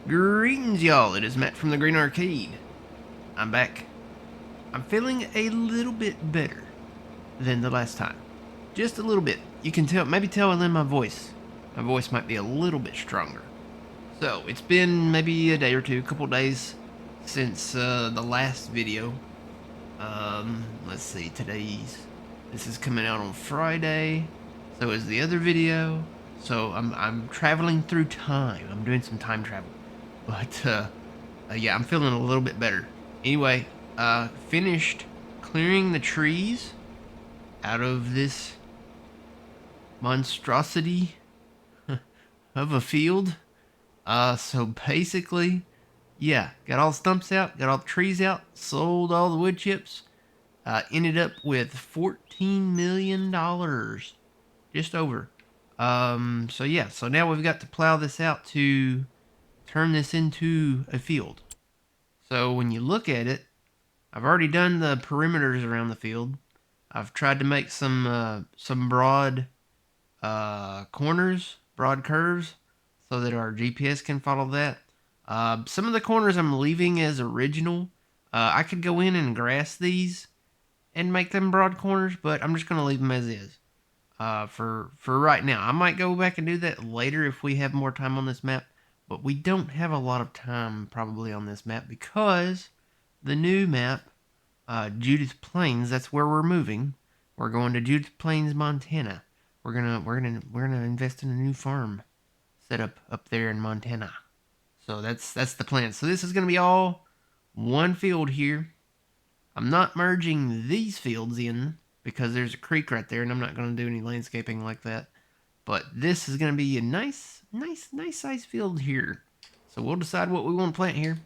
Greetings, y'all. It is Matt from the Green Arcade. I'm back. I'm feeling a little bit better than the last time. Just a little bit. You can tell, maybe tell in my voice. My voice might be a little bit stronger. So, it's been maybe a day or two, a couple days since the last video. Let's see, this is coming out on Friday. So is the other video. So I'm traveling through time. I'm doing some time travel. But yeah, I'm feeling a little bit better. Anyway, finished clearing the trees out of this monstrosity of a field. So basically, yeah, got all the stumps out, got all the trees out, sold all the wood chips. Ended up with $14 million, just over. So yeah, so now we've got to plow this out to turn this into a field. So when you look at it, I've already done the perimeters around the field. I've tried to make some broad corners, broad curves, so that our GPS can follow that. Some of the corners I'm leaving as original. I could go in and grass these and make them broad corners, but I'm just gonna leave them as is. For right now, I might go back and do that later if we have more time on this map. But we don't have a lot of time probably on this map because the new map, Judith Plains, that's where we're moving. We're going to Judith Plains, Montana. We're gonna invest in a new farm set up there in Montana. So that's the plan. So this is gonna be all one field here. I'm not merging these fields in because there's a creek right there, and I'm not going to do any landscaping like that. But this is going to be a nice size field here. So we'll decide what we want to plant here.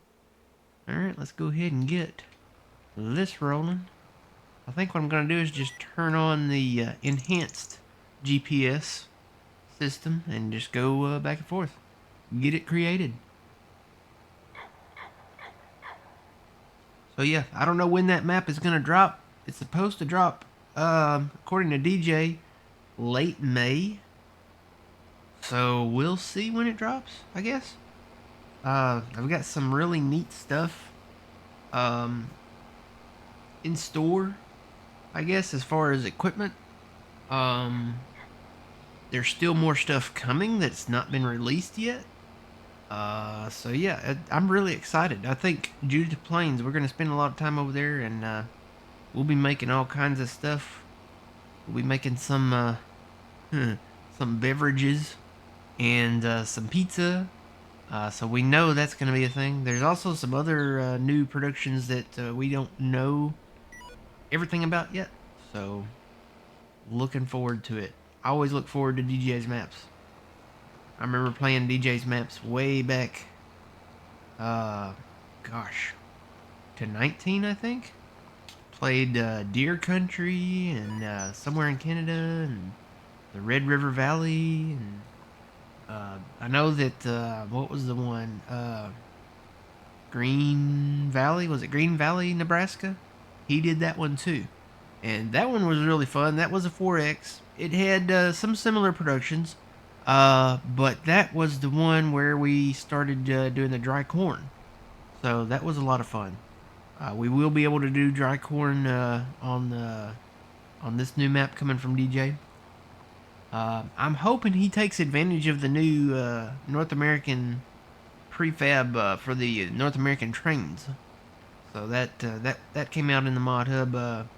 All right, let's go ahead and get this rolling. I think what I'm going to do is just turn on the enhanced GPS system and just go back and forth. Get it created. So yeah, I don't know when that map is gonna drop. It's supposed to drop, according to DJ, late May. So we'll see when it drops, I guess. I've got some really neat stuff, um, in store, I guess, as far as equipment. Um, there's still more stuff coming that's not been released yet. So yeah, I'm really excited. I think Judith Plains, we're gonna spend a lot of time over there, and we'll be making all kinds of stuff. We'll be making some beverages and some pizza. So we know that's going to be a thing. There's also some other new productions that we don't know everything about yet. So looking forward to it. I always look forward to DJ's maps. I remember playing DJ's maps way back. Gosh, to 19, I think. Played Deer Country and somewhere in Canada and the Red River Valley, and I know that what was the one? Green Valley, was it Green Valley, Nebraska? He did that one too, and that one was really fun. That was a 4X. It had some similar productions, but that was the one where we started doing the dry corn. So that was a lot of fun. We will be able to do dry corn on this new map coming from DJ. I'm hoping he takes advantage of the new North American prefab for the North American trains. So that came out in the mod hub.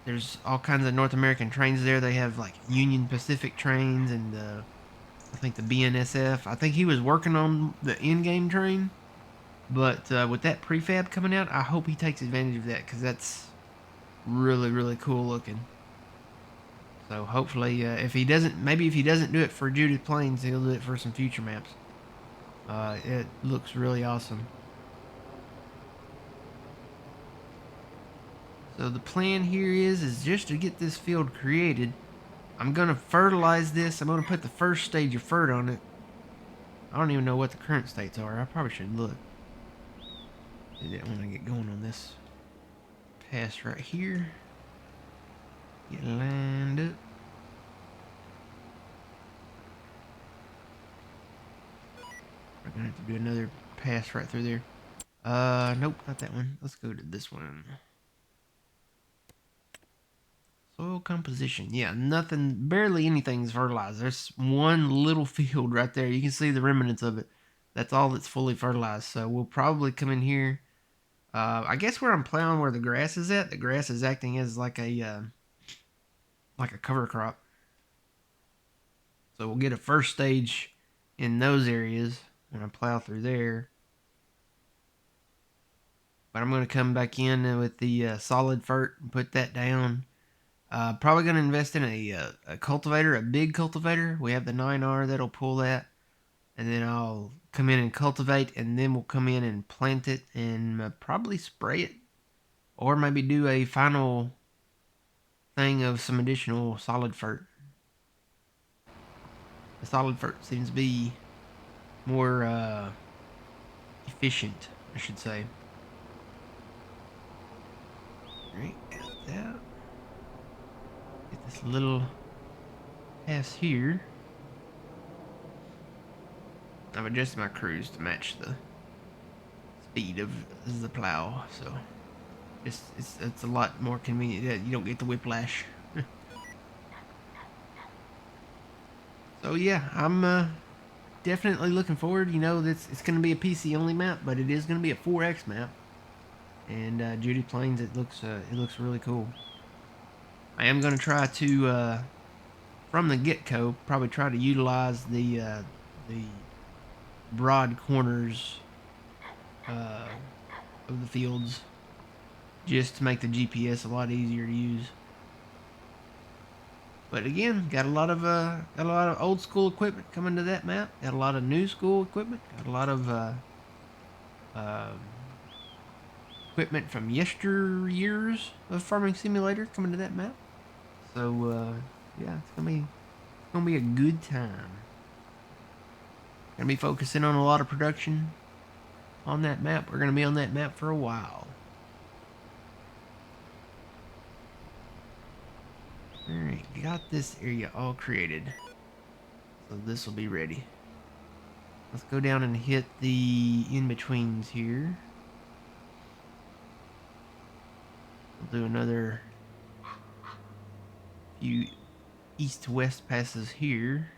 There's all kinds of North American trains there. They have like Union Pacific trains and I think the BNSF. I think he was working on the in-game train, but with that prefab coming out, I hope he takes advantage of that because that's really cool looking. So hopefully, if he doesn't, maybe if he doesn't do it for Judith Plains, he'll do it for some future maps. It looks really awesome. So the plan here is just to get this field created. I'm gonna fertilize this. I'm gonna put the first stage of fert on it. I don't even know what the current states are. I probably should look. Do that when I get going on this pass right here. Get lined up. We're gonna have to do another pass right through there. Nope, not that one. Let's go to this one. Soil composition. Yeah, nothing, barely anything's fertilized. There's one little field right there. You can see the remnants of it. That's all that's fully fertilized. So we'll probably come in here. I guess where I'm plowing, where the grass is at, the grass is acting as like a cover crop. So we'll get a first stage in those areas when I plow through there. But I'm going to come back in with the solid fert and put that down. Probably going to invest in a cultivator, a big cultivator. We have the 9R that'll pull that. And then I'll come in and cultivate, and then we'll come in and plant it and probably spray it. Or maybe do a final thing of some additional solid fert. The solid fert seems to be more efficient, I should say. Alright, got that. Get this little pass here. I've adjusted my cruise to match the speed of the plow, so it's a lot more convenient. Yeah, you don't get the whiplash. So yeah, I'm definitely looking forward. You know, it's going to be a PC only map, but it is going to be a 4X map. And Judy Plains, it looks really cool. I am going to try to from the get-go probably try to utilize the broad corners of the fields just to make the GPS a lot easier to use. But again, got a lot of old school equipment coming to that map. Got a lot of new school equipment. Got a lot of equipment from yesteryears of Farming Simulator coming to that map. So yeah, it's gonna be a good time. Gonna be focusing on a lot of production on that map. We're gonna be on that map for a while. Alright, got this area all created. So this will be ready. Let's go down and hit the in-betweens here. We'll do another few east-west passes here.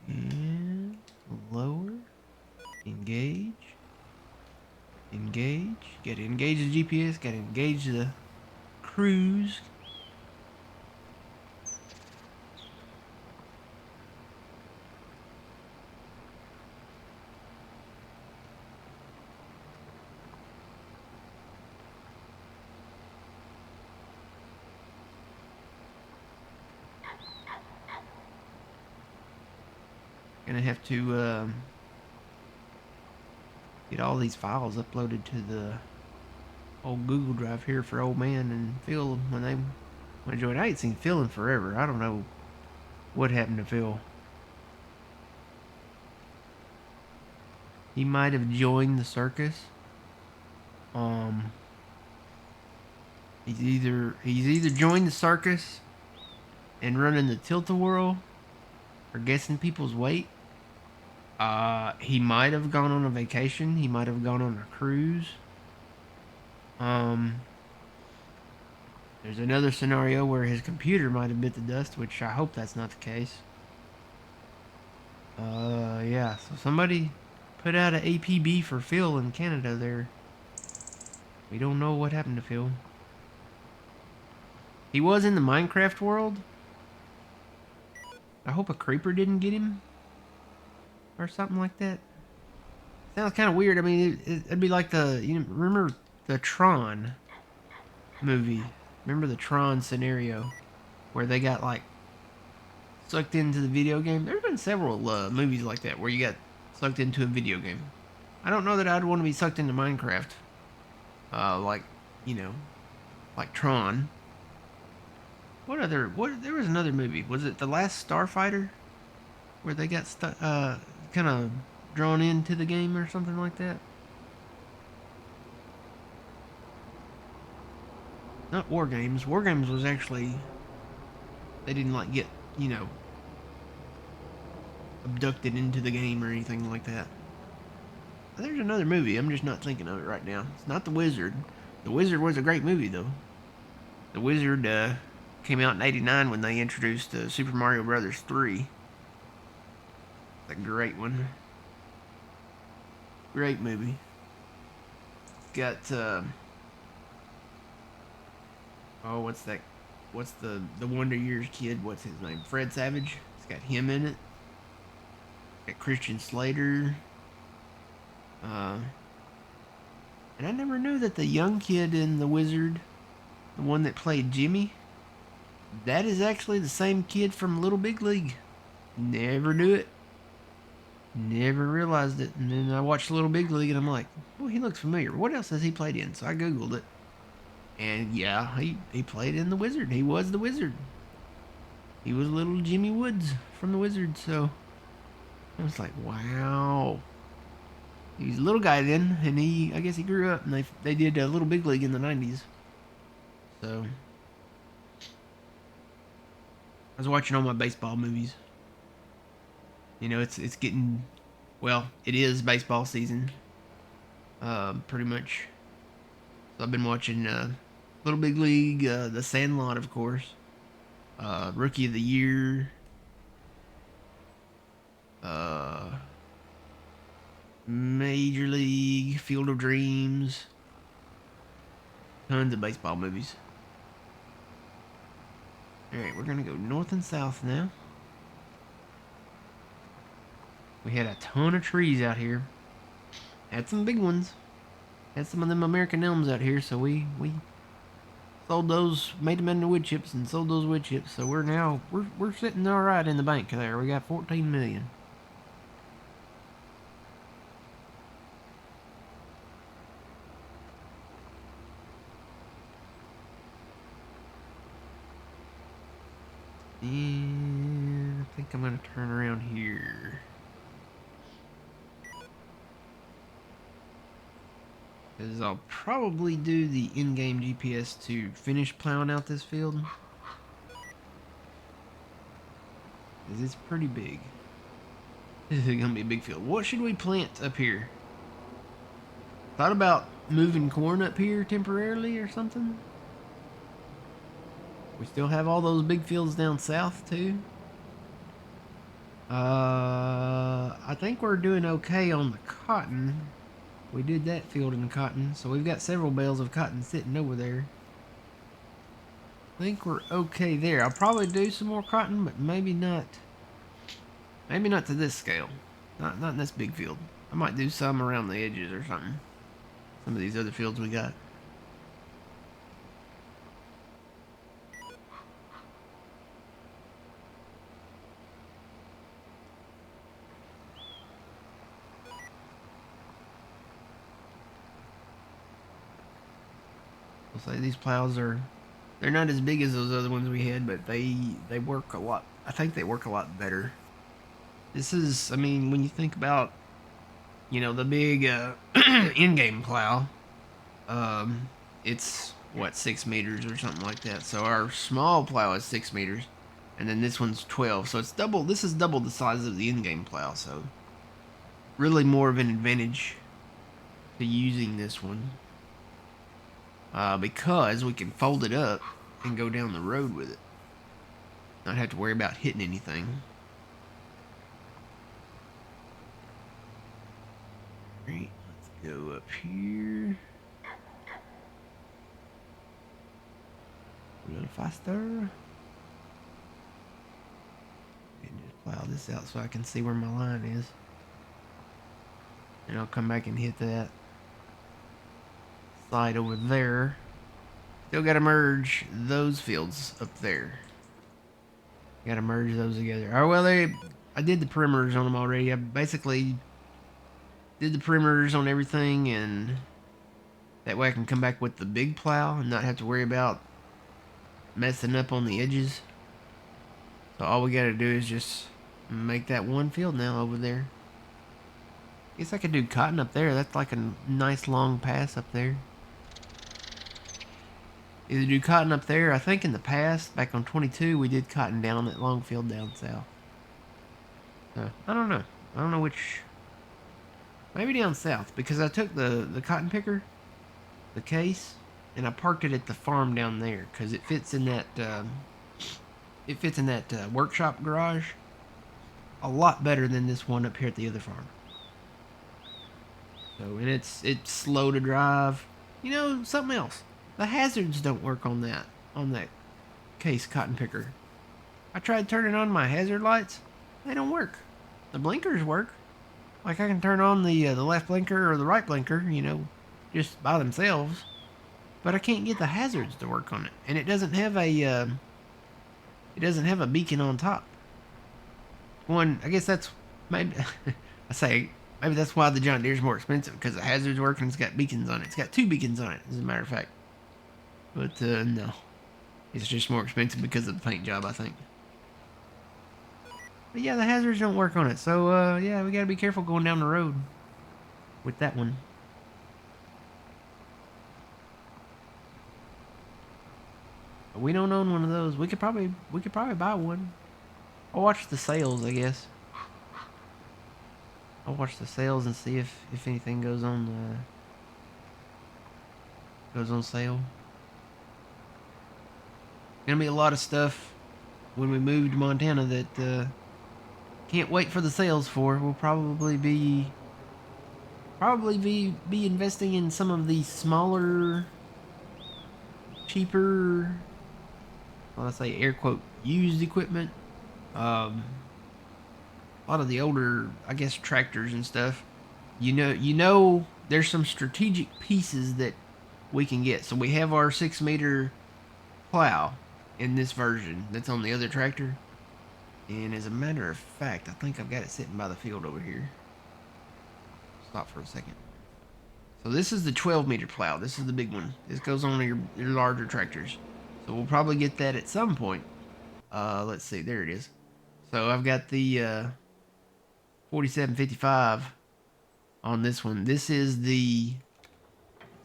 And lower. Engage. Engage. Gotta engage the GPS. Gotta engage the cruise. Gonna have to get all these files uploaded to the old Google Drive here for old man and Phil when they want to join. I ain't seen Phil in forever. I don't know what happened to Phil. He might have joined the circus. He's either joined the circus and running the tilt-a-whirl or guessing people's weight. He might have gone on a vacation. He might have gone on a cruise. There's another scenario where his computer might have bit the dust, which I hope that's not the case. Yeah, so somebody put out an APB for Phil in Canada there. We don't know what happened to Phil. He was in the Minecraft world. I hope a creeper didn't get him. Or something like that. Sounds kind of weird. I mean, it'd be like remember the Tron movie? Remember the Tron scenario where they got like sucked into the video game? There's been several movies like that where you got sucked into a video game. I don't know that I'd want to be sucked into Minecraft. Like Tron. There was another movie. Was it The Last Starfighter? Where they got stuck, kind of drawn into the game or something like that. Not War Games. War Games was actually, they didn't get, abducted into the game or anything like that. There's another movie. I'm just not thinking of it right now. It's not The Wizard. The Wizard was a great movie, though. The Wizard came out in '89 when they introduced Super Mario Brothers 3. It's a great one. Great movie. Got oh, what's that? What's the Wonder Years kid? What's his name? Fred Savage. It's got him in it. Got Christian Slater. And I never knew that the young kid in The Wizard, the one that played Jimmy, that is actually the same kid from Little Big League. Never knew it. Never realized it. And then I watched Little Big League and I'm like, well, he looks familiar. What else has he played in? So I Googled it. And yeah, he played in The Wizard. He was the Wizard. He was little Jimmy Woods from The Wizard. So I was like, wow. He's a little guy then, and I guess he grew up, and they did a Little Big League in the '90s. So I was watching all my baseball movies. You know, it's getting, well, it is baseball season, pretty much. So I've been watching Little Big League, The Sandlot, of course, Rookie of the Year, Major League, Field of Dreams, tons of baseball movies. Alright, we're gonna go north and south now. We had a ton of trees out here. Had some big ones. Had some of them American elms out here, so we sold those, made them into wood chips and sold those wood chips. So we're sitting alright in the bank there. We got 14 million. And I think I'm gonna turn around here. Because I'll probably do the in-game GPS to finish plowing out this field. Because it's pretty big. This is gonna be a big field. What should we plant up here? Thought about moving corn up here temporarily or something. We still have all those big fields down south too. I think we're doing okay on the cotton. We did that field in cotton, so we've got several bales of cotton sitting over there. I think we're okay there. I'll probably do some more cotton, but maybe not. Maybe not to this scale. Not in this big field. I might do some around the edges or something. Some of these other fields we got. I'll say these plows they're not as big as those other ones we had, but they work a lot. I think they work a lot better. This is, I mean, when you think about, you know, the big in-game plow, it's what, 6 meters or something like that. So our small plow is 6 meters, and then this one's 12. So it's double. This is double the size of the in-game plow. So really more of an advantage to using this one. Because we can fold it up and go down the road with it. Not have to worry about hitting anything. Alright, let's go up here. A little faster. And just plow this out so I can see where my line is. And I'll come back and hit that side over there. Still gotta merge those fields up there. Gotta merge those together. Oh well, I did the perimeters on them already. I basically did the perimeters on everything, and that way I can come back with the big plow and not have to worry about messing up on the edges. So all we gotta do is just make that one field now over there. Guess I could do cotton up there. That's like a nice long pass up there. Either do cotton up there. I think in the past, back on 22, we did cotton down that long field down south. I don't know. I don't know which. Maybe down south because I took the cotton picker, the case, and I parked it at the farm down there because it fits in that workshop garage a lot better than this one up here at the other farm. So and it's slow to drive. You know something else. The hazards don't work on that case cotton picker. I tried turning on my hazard lights. They don't work. The blinkers work. Like I can turn on the left blinker or the right blinker, just by themselves. But I can't get the hazards to work on it, and it doesn't have a beacon on top. One, I guess that's maybe I say maybe that's why the John Deere's more expensive because the hazards work and it's got beacons on it. It's got 2 beacons on it, as a matter of fact. But no, it's just more expensive because of the paint job, I think. But yeah, the hazards don't work on it, so yeah, we gotta be careful going down the road with that one. But we don't own one of those. We could probably buy one. I'll watch the sales, I guess. I'll watch the sales and see if anything goes on sale. Gonna be a lot of stuff when we move to Montana that can't wait for the sales for. We'll probably be investing in some of the smaller, cheaper, well, I say air quote used equipment. A lot of the older, I guess, tractors and stuff. There's some strategic pieces that we can get. So we have our 6-meter plow in this version that's on the other tractor. And as a matter of fact, I think I've got it sitting by the field over here. Stop for a second. So this is the 12-meter plow. This is the big one. This goes on your larger tractors. So we'll probably get that at some point. Let's see. There it is. So I've got the 4755 on this one. This is the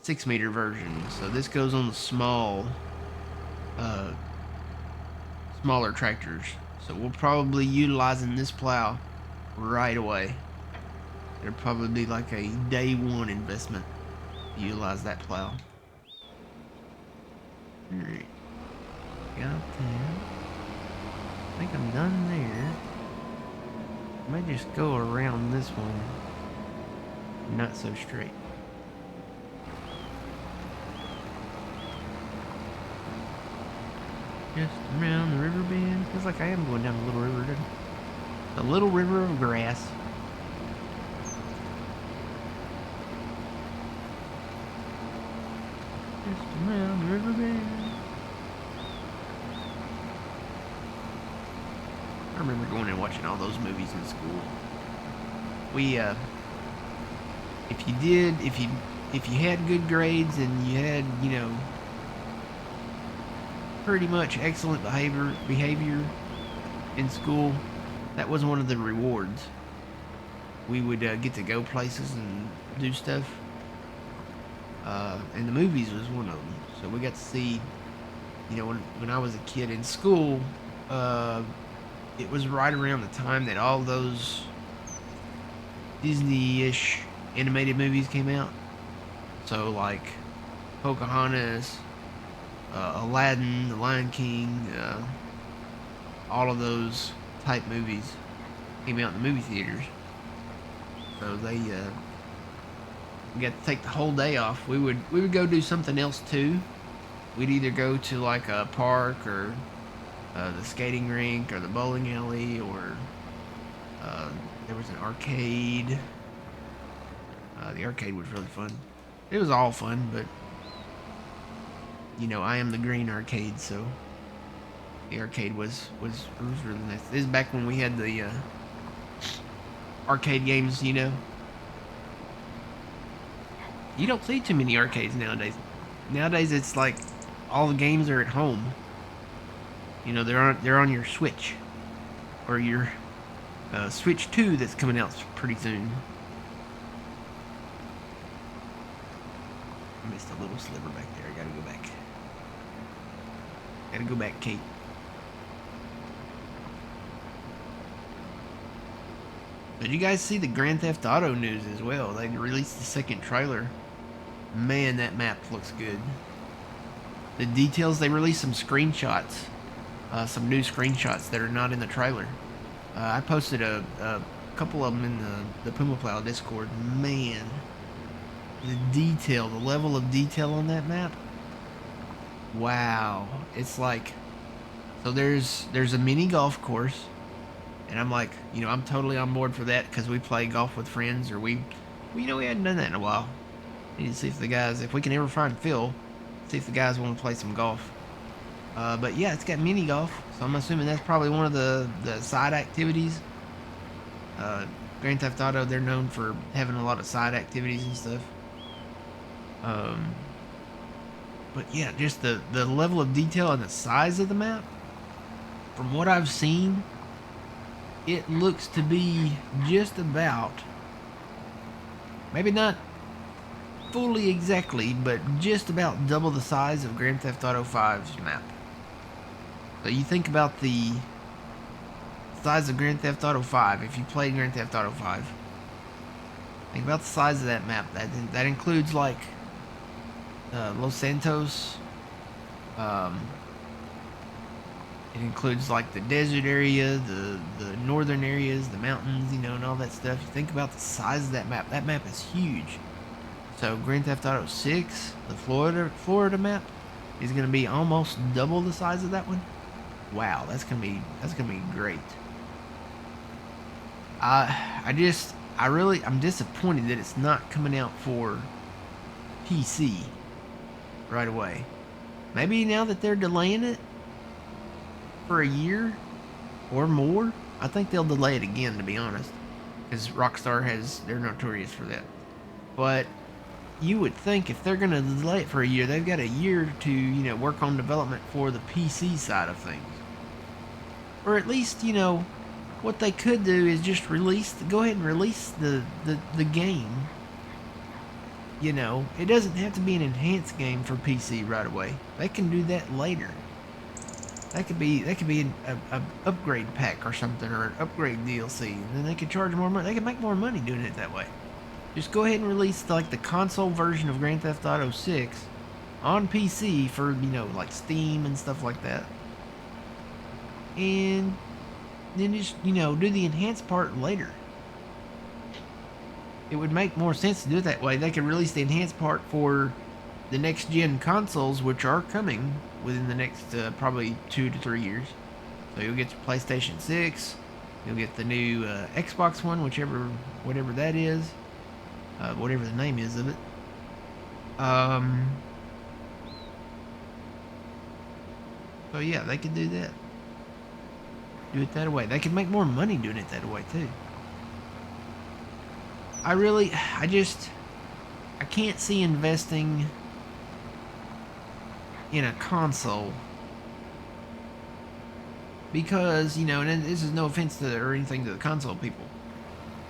6-meter version. So this goes on the smaller tractors. So we'll probably utilizing this plow right away. It'll probably be like a day one investment to utilize that plow. Alright. Got that. I think I'm done there. I might just go around this one. Not so straight. Just around the river bend. Feels like I am going down the little river, doesn't it? The little river of grass. Just around the river bend. I remember going and watching all those movies in school. We, if you had good grades and you had, pretty much excellent behavior in school, that was one of the rewards. We would get to go places and do stuff. And the movies was one of them. So we got to see, when I was a kid in school, it was right around the time that all those Disney-ish animated movies came out. So like Pocahontas, Aladdin, The Lion King, all of those type movies came out in the movie theaters. So they we got to take the whole day off. We would go do something else too. We'd either go to like a park or the skating rink or the bowling alley, or there was an arcade. The arcade was really fun. It was all fun, but I am the green arcade, so the arcade was really nice. This is back when we had the arcade games. You don't see too many arcades nowadays. Nowadays it's like all the games are at home. They're on your Switch or your Switch 2 that's coming out pretty soon. I missed a little sliver back there. I gotta go back. Gotta go back, Kate. Did you guys see the Grand Theft Auto news as well? They released the second trailer. Man, that map looks good. The details, they released some screenshots. Some new screenshots that are not in the trailer. I posted a couple of them in the Puma Plow Discord. Man, the detail, the level of detail on that map. Wow. It's like, so there's a mini golf course. And I'm like, I'm totally on board for that because we play golf with friends, or we hadn't done that in a while. Need to see if the guys, if we can ever find Phil, see if the guys want to play some golf. But yeah, it's got mini golf, so I'm assuming that's probably one of the side activities. Grand Theft Auto, they're known for having a lot of side activities and stuff. But yeah, just the level of detail and the size of the map. From what I've seen, it looks to be just about, maybe not fully exactly, but just about double the size of Grand Theft Auto 5's map. So you think about the size of Grand Theft Auto 5, if you played Grand Theft Auto 5, think about the size of that map. That includes like Los Santos. It includes like the desert area, the northern areas, the mountains, and all that stuff. You think about the size of that map. That map is huge. So Grand Theft Auto 6, the Florida map, is going to be almost double the size of that one. Wow, that's gonna be great. I'm disappointed that it's not coming out for PC right away. Maybe now that they're delaying it for a year or more, I think they'll delay it again, to be honest, because Rockstar they're notorious for that. But you would think if they're gonna delay it for a year, they've got a year to work on development for the PC side of things, or at least what they could do is just go ahead and release the game. It doesn't have to be an enhanced game for PC right away. They can do that later. That could be an upgrade pack or something, or an upgrade DLC, and then they could charge more money. They could make more money doing it that way. Just go ahead and release like the console version of Grand Theft Auto 6 on PC for like Steam and stuff like that, and then just do the enhanced part later. It would make more sense to do it that way. They could release the enhanced part for the next gen consoles, which are coming within the next probably 2 to 3 years. So you'll get the PlayStation 6, you'll get the new Xbox One, whatever that is, whatever the name is of it. So yeah, they could do that. Do it that way. They could make more money doing it that way too. I can't see investing in a console because, and this is no offense or anything to the console people,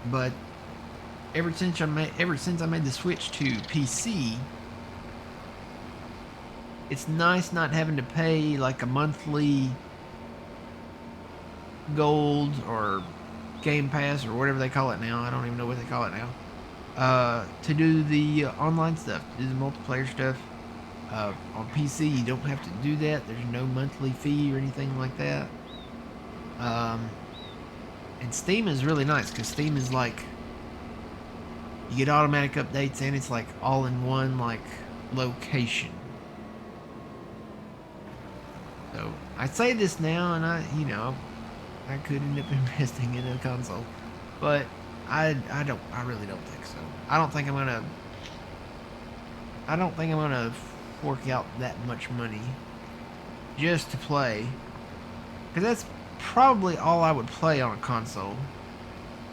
but ever since I made the switch to PC, it's nice not having to pay like a monthly gold or Game Pass or whatever they call it now. I don't even know what they call it now. To do the online stuff, to do the multiplayer stuff. On PC, you don't have to do that. There's no monthly fee or anything like that. And Steam is really nice because Steam is like, you get automatic updates and it's like all in one like location. So I say this now, and I could end up investing in a console, but I really don't think so. I don't think I'm gonna fork out that much money just to play, because that's probably all I would play on a console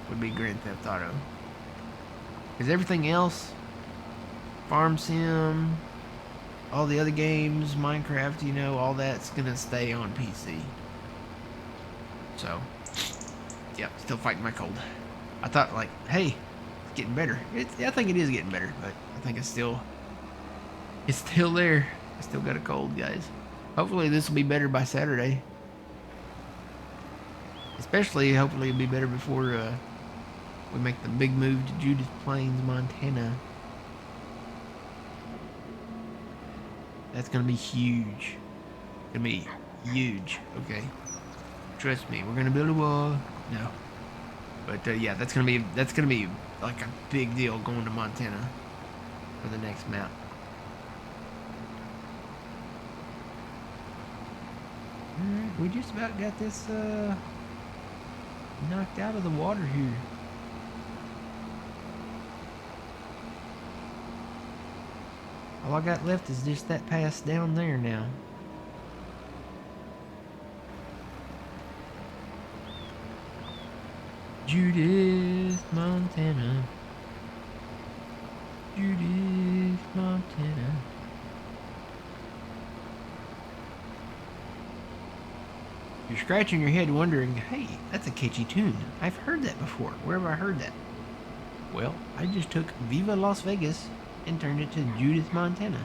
would be Grand Theft Auto, because everything else, Farm Sim, all the other games, Minecraft, all that's gonna stay on PC. So yeah, still fighting my cold. I thought like, hey, it's getting better. I think it is getting better, but I think it's still there. I still got a cold, guys. Hopefully this will be better by Saturday. Especially, hopefully it'll be better before We make the big move to Judith Plains, Montana. That's gonna be huge. Gonna be huge. Okay, trust me. We're gonna build a wall. No, but yeah, that's gonna be like a big deal going to Montana for the next map. Alright, we just about got this knocked out of the water here. All I got left is just that pass down there now. Judith, Montana. Judith, Montana. You're scratching your head wondering, hey, that's a catchy tune. I've heard that before. Where have I heard that? Well, I just took Viva Las Vegas and turned it to Judith, Montana.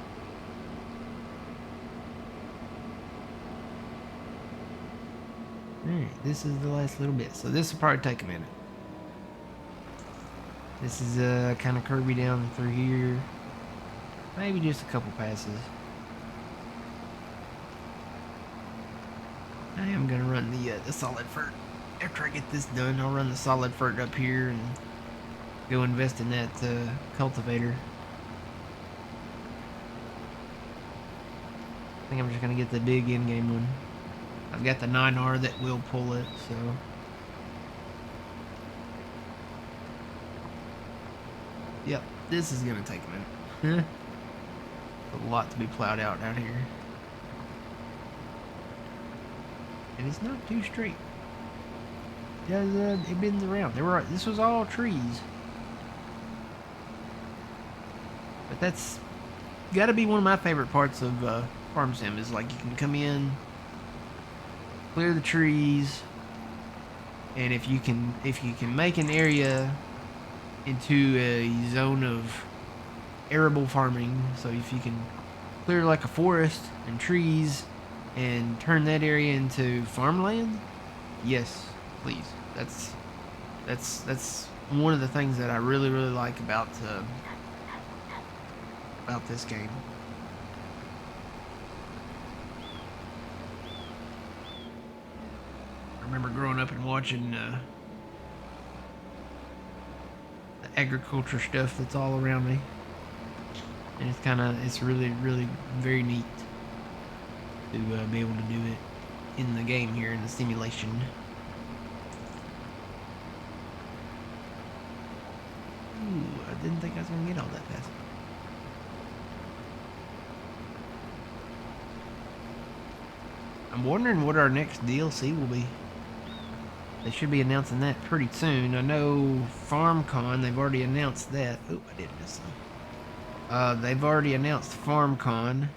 Alright, this is the last little bit. So this will probably take a minute. This is kind of curvy down through here. Maybe just a couple passes. I am gonna run the solid fert. After I get this done, I'll run the solid fert up here and go invest in that cultivator. I think I'm just gonna get the big in-game one. I've got the 9R that will pull it, so. Yep, this is gonna take a minute. A lot to be plowed out here. And it's not too straight. It bends around. This was all trees. But that's gotta be one of my favorite parts of Farm Sim, is like you can come in, clear the trees, and if you can make an area into a zone of arable farming, so if you can clear like a forest and trees and turn that area into farmland, yes, please. That's one of the things that I really like about this game. I remember growing up and watching the agriculture stuff that's all around me, and it's really very neat to be able to do it in the game here, in the simulation. Ooh, I didn't think I was gonna get all that fast. I'm wondering what our next DLC will be. They should be announcing that pretty soon. I know FarmCon, they've already announced that. Oh, I did miss some. They've already announced FarmCon.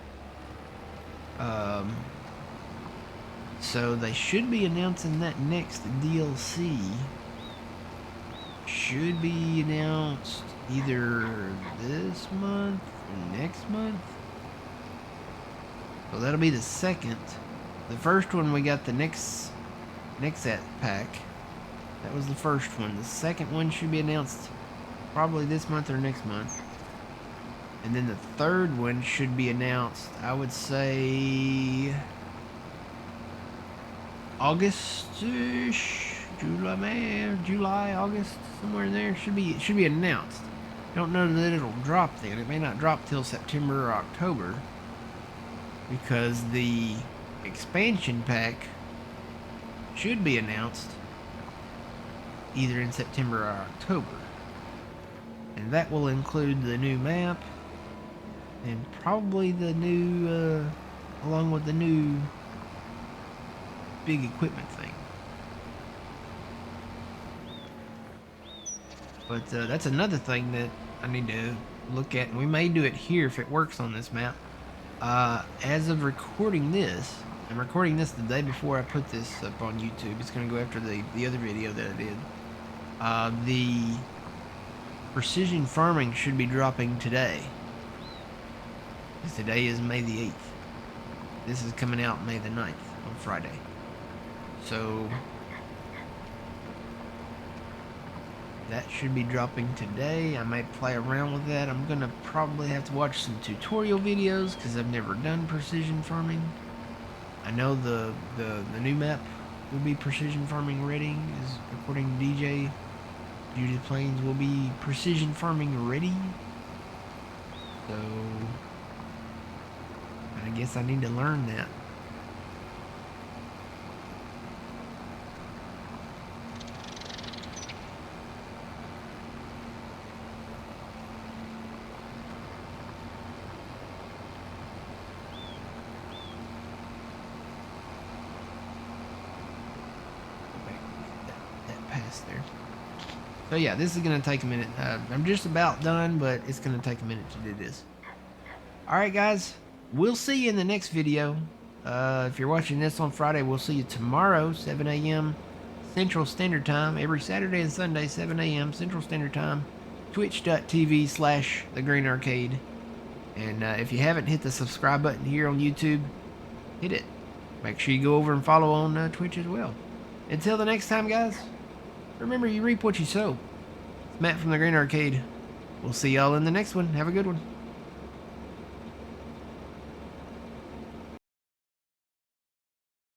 So they should be announcing that next DLC. Should be announced either this month or next month. So that'll be the second. The first one we got the next pack. That was the first one. The second one should be announced probably this month or next month. And then the third one should be announced, I would say, August-ish, July, August, somewhere in there. It should be announced. Don't know that it'll drop then. It may not drop till September or October, because the expansion pack should be announced either in September or October. And that will include the new map and probably the new, along with the new big equipment thing. But that's another thing that I need to look at, and we may do it here if it works on this map. As of recording this, I'm recording this the day before I put this up on YouTube. It's going to go after the other video that I did. The precision farming should be dropping today. Because today is May the 8th. This is coming out May the 9th on Friday. So that should be dropping today. I might play around with that. I'm gonna probably have to watch some tutorial videos because I've never done precision farming. I know the new map will be precision farming ready, is according to DJ. Judith Plains will be precision farming ready. So I guess I need to learn that. That pass there. So yeah, this is gonna take a minute. I'm just about done, but it's gonna take a minute to do this. Alright guys, we'll see you in the next video. If you're watching this on Friday, we'll see you tomorrow, 7 a.m. Central Standard Time. Every Saturday and Sunday, 7 a.m. Central Standard Time. Twitch.tv/The Green Arcade. And if you haven't hit the subscribe button here on YouTube, hit it. Make sure you go over and follow on Twitch as well. Until the next time, guys, remember you reap what you sow. It's Matt from The Green Arcade. We'll see y'all in the next one. Have a good one.